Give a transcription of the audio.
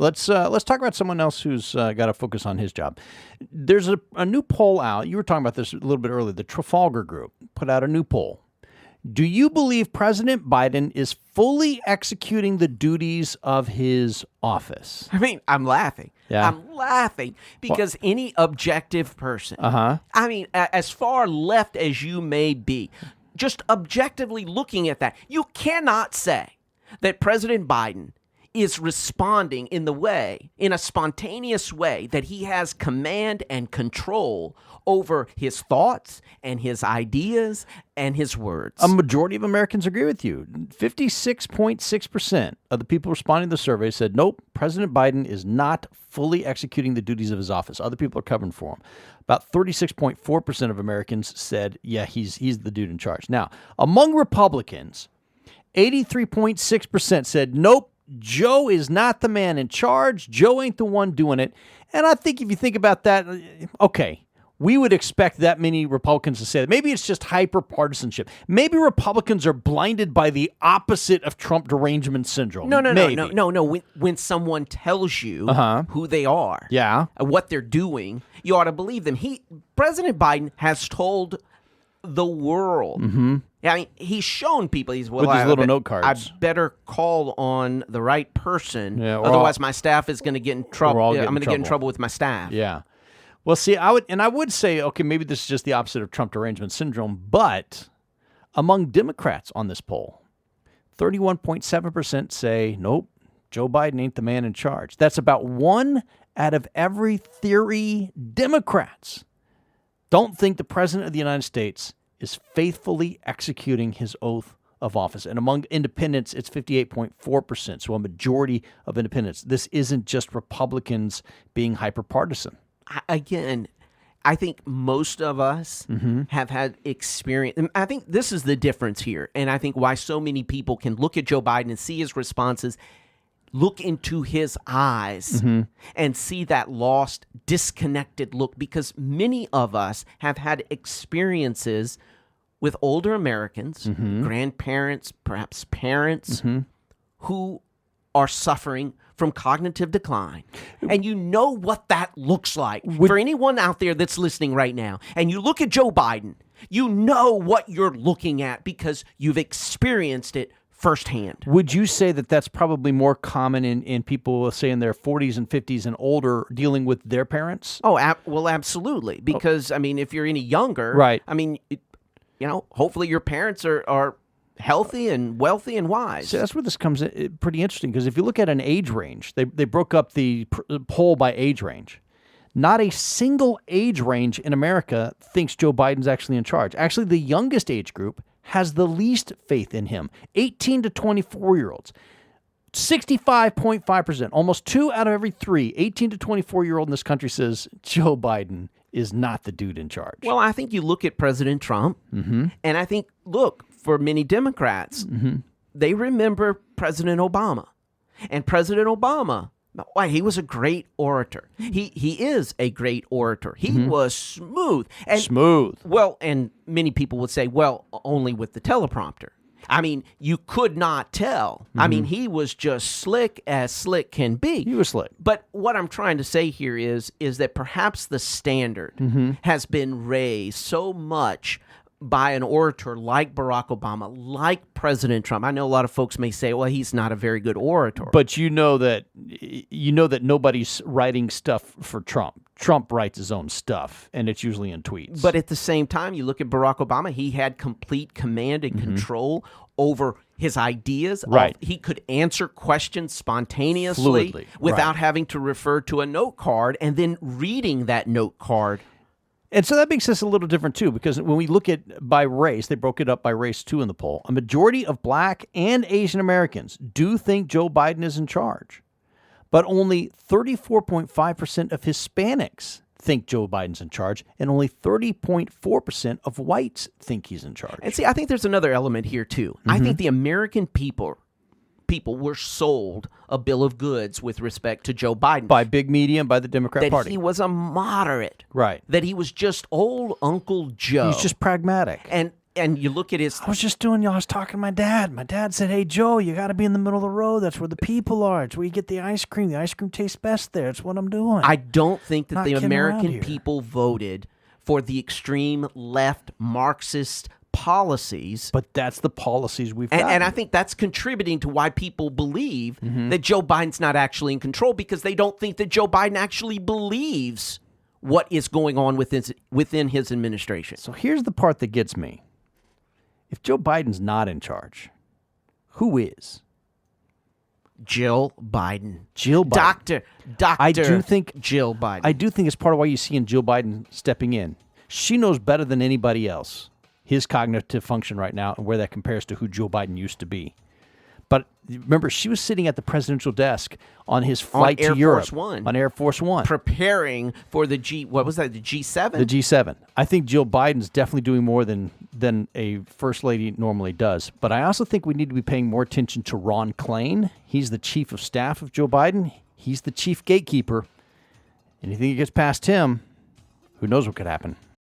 Let's talk about someone else who's got to focus on his job. There's a new poll out. You were talking about this a little bit earlier. The Trafalgar Group put out a new poll. Do you believe President Biden is fully executing the duties of his office? I mean, I'm laughing. Yeah. I'm laughing because any objective person, Uh-huh. I mean, as far left as you may be, just objectively looking at that, you cannot say that President Biden is responding in a spontaneous way, that he has command and control over his thoughts and his ideas and his words. A majority of Americans agree with you. 56.6% of the people responding to the survey said, nope, President Biden is not fully executing the duties of his office. Other people are covering for him. About 36.4% of Americans said, yeah, he's the dude in charge. Now, among Republicans, 83.6% said, nope, Joe is not the man in charge. Joe ain't the one doing it. And I think if you think about that, okay, we would expect that many Republicans to say that. Maybe it's just hyper-partisanship. Maybe Republicans are blinded by the opposite of Trump derangement syndrome. No. When someone tells you who they are, what they're doing, you ought to believe them. President Biden has told the world. Mm-hmm. I mean, he's shown people. With his little note cards. I better call on the right person, or my staff is going to get in trouble. I'm going to get in trouble with my staff. Yeah. Well, see, I would say, okay, maybe this is just the opposite of Trump derangement syndrome, but among Democrats on this poll, 31.7% say, nope, Joe Biden ain't the man in charge. That's about 1 out of every 3 Democrats don't think the President of the United States is faithfully executing his oath of office. And among independents, it's 58.4%, so a majority of independents. This isn't just Republicans being hyper-partisan. Again, I think most of us have had experience. And I think this is the difference here. And I think why so many people can look at Joe Biden and see his responses, look into his eyes and see that lost, disconnected look, because many of us have had experiences with older Americans, grandparents, perhaps parents, who are suffering from cognitive decline. And you know what that looks like. For anyone out there that's listening right now, and you look at Joe Biden, you know what you're looking at because you've experienced it firsthand. Would you say that that's probably more common in people, say, in their 40s and 50s and older, dealing with their parents? Oh, well, absolutely. Because, I mean, if you're any younger, right. I mean, hopefully your parents are healthy and wealthy and wise. So that's where this comes in pretty interesting, because if you look at an age range, they broke up the poll by age range. Not a single age range in America thinks Joe Biden's actually in charge. Actually, the youngest age group has the least faith in him. 18 to 24-year-olds. 65.5%, almost 2 out of every 3 18 to 24-year-old in this country says Joe Biden is not the dude in charge. Well, I think you look at President Trump, and I think, look, for many Democrats, they remember President Obama. And President Obama, he was a great orator. He is a great orator. He was smooth. Well, and many people would say, well, only with the teleprompter. I mean, you could not tell. I mean, he was just slick as slick can be. He was slick. But what I'm trying to say here is that perhaps the standard has been raised so much by an orator like Barack Obama, like President Trump. I know a lot of folks may say, well, he's not a very good orator. But you know that nobody's writing stuff for Trump. Trump writes his own stuff, and it's usually in tweets. But at the same time, you look at Barack Obama, he had complete command and control over his ideas. Right. He could answer questions spontaneously Fluidly. without having to refer to a note card and then reading that note card. And so that makes this a little different, too, because when we look at by race, they broke it up by race, too, in the poll. A majority of Black and Asian Americans do think Joe Biden is in charge. But only 34.5% of Hispanics think Joe Biden's in charge, and only 30.4% of whites think he's in charge. And see, I think there's another element here, too. I think the American people were sold a bill of goods with respect to Joe Biden. By big media and by the Democrat Party. That he was a moderate. Right. That he was just old Uncle Joe. He's just pragmatic. And And you look at his... I was talking to my dad. My dad said, hey, Joe, you got to be in the middle of the road. That's where the people are. It's where you get the ice cream. The ice cream tastes best there. It's what I'm doing. I don't think that Not the kidding around American here. people voted for the extreme left Marxist policies. But that's the policies we've got. And I think that's contributing to why people believe that Joe Biden's not actually in control, because they don't think that Joe Biden actually believes what is going on within his administration. So here's the part that gets me. If Joe Biden's not in charge, who is? Jill Biden. Jill Biden. Dr. I do think Jill Biden. I do think it's part of why you see in Jill Biden stepping in. She knows better than anybody else his cognitive function right now and where that compares to who Joe Biden used to be. But remember, she was sitting at the presidential desk on his flight to Europe. On Air Force One. Preparing for the G7? The G7. I think Jill Biden's definitely doing more than a first lady normally does. But I also think we need to be paying more attention to Ron Klain. He's the chief of staff of Joe Biden. He's the chief gatekeeper. And you think it gets past him, who knows what could happen.